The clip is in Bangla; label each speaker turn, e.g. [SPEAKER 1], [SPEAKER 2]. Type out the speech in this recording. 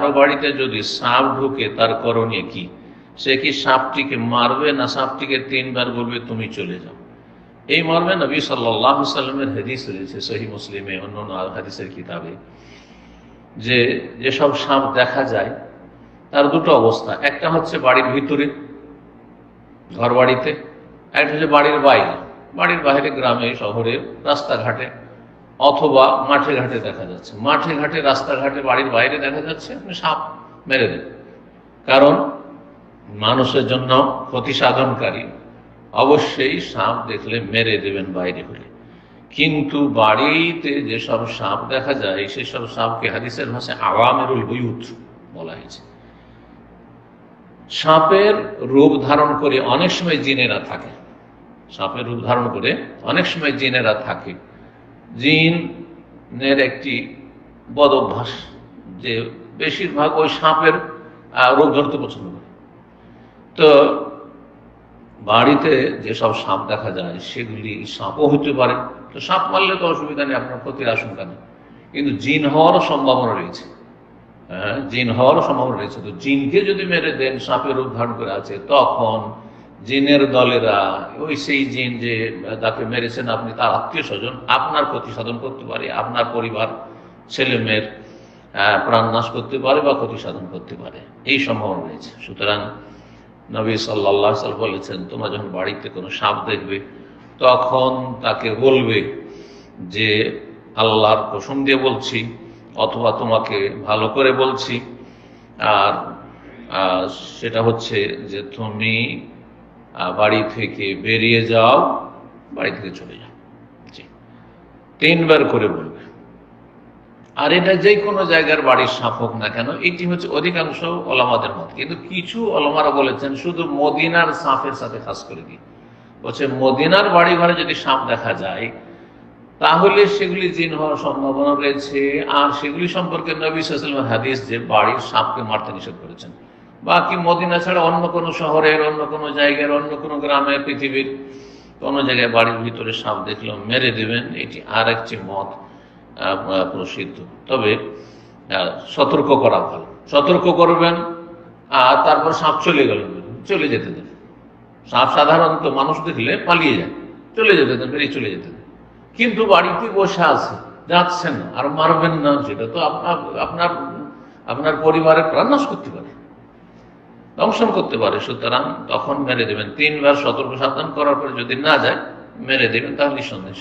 [SPEAKER 1] কারো বাড়িতে যদি সাপ ঢুকে তার করণীয় কি? সে কি সাপটিকে মারবে না সাপটিকে 3 বার বলবে তুমি চলে যাও? এই মর্মে নবী সাল্লাল্লাহু আলাইহি ওয়াসাল্লামের হাদিস রয়েছে সহিহ মুসলিমে, অন্যান্য হাদিসের কিতাবে, যে যেসব সাপ দেখা যায় তার দুটো অবস্থা। একটা হচ্ছে বাড়ির ভিতরে, ঘর বাড়িতে, একটা হচ্ছে বাড়ির বাইরে। বাড়ির বাইরে গ্রামে শহরে রাস্তাঘাটে অথবা মাঠে ঘাটে দেখা যাচ্ছে। মাঠে ঘাটে রাস্তাঘাটে বাড়ির বাইরে দেখা যাচ্ছে, আপনি সাপ মেরে দেন, কারণ মানুষের জন্য ক্ষতি সাধনকারী। অবশ্যই সাপ দেখলে মেরে দেবেন বাইরে হলে। কিন্তু বাড়িতে যেসব সাপ দেখা যায় সেসব সাপকে হাদিসের ভাষায় আওয়ামেরুল বুয়ুত বলা হয়েছে। সাপের রূপ ধারণ করে অনেক সময় জিনেরা থাকে, সাপের রূপ ধারণ করে অনেক সময় জিনেরা থাকে। জিনের একটি বদ অভ্যাস যে বেশিরভাগ ওই সাপের রূপ ধরতে পছন্দ করে। তো বাড়িতে যেসব সাপ দেখা যায় সেগুলি সাপও হতে পারে। তো সাপ মারলে তো অসুবিধা নেই, আপনার ক্ষতির আশঙ্কা নেই, কিন্তু জিন হওয়ারও সম্ভাবনা রয়েছে। হ্যাঁ, জিন হওয়ারও সম্ভাবনা রয়েছে। তো জিনকে যদি মেরে দেন, সাপের রূপ ধারণ করে আছে, তখন জিনের দলেরা ওই সেই জিন যে তাকে মেরেছেন আপনি তার আত্মীয় স্বজন, আপনার ক্ষতি সাধন করতে পারে, আপনার পরিবার ছেলে মেয়ের প্রাণ নাশ করতে পারে বা ক্ষতি সাধন করতে পারে, এই সম্ভাবনা রয়েছে। সুতরাং নবী সাল্লাল্লাহু আলাইহি ওয়াসাল্লাম বলেছেন, তোমরা যখন বাড়িতে কোনো সাপ দেখবে তখন তাকে বলবে যে আল্লাহর কসম দিয়ে বলছি, অথবা তোমাকে ভালো করে বলছি, আর সেটা হচ্ছে যে তুমি বাড়ি থেকে বেরিয়ে যাও, বাড়ি থেকে চলে যাও। জি, 3 বার করে বলবে। আর এটা যে কোনো জায়গার বাড়ির সাপ হোক না কেন, এটি হচ্ছে অধিকাংশ ওলামাদের মত। কিন্তু কিছু ওলামারা বলেছেন শুধু মদিনার সাপের সাথে খাস করে দিয়ে বলছে, মদিনার বাড়ি ঘরে যদি সাপ দেখা যায় তাহলে সেগুলি জিন হওয়ার সম্ভাবনা রয়েছে। আর সেগুলি সম্পর্কে নবী সাল্লাল্লাহু আলাইহি ওয়াসাল্লাম হাদিস যে বাড়ির সাপকে মারতে নিষেধ করেছেন। বাকি মদিনা ছাড়া অন্য কোনো শহরের, অন্য কোনো জায়গার, অন্য কোনো গ্রামে, পৃথিবীর কোনো জায়গায় বাড়ির ভিতরে সাপ দেখলেও মেরে দেবেন, এটি আর একটি মত প্রসিদ্ধ। তবে সতর্ক করা ভালো, সতর্ক করবেন। আর তারপর সাপ চলে গেল, চলে যেতে দেন। সাপ সাধারণত মানুষ দেখলে পালিয়ে যায়, চলে যেতে দেন, বেরিয়ে চলে যেতে দেন। কিন্তু বাড়িতে বসে আছে, যাচ্ছেন আর মারবেন না, সেটা তো আপনার আপনার পরিবারের প্রাণ নাশ করতে পারে, দংশন করতে পারে। সুতরাং তখন মেরে দেবেন। 3 বার সতর্ক সাবধান করার পরে যদি না যায় মেরে দেবেন, তাহলে সন্দেহ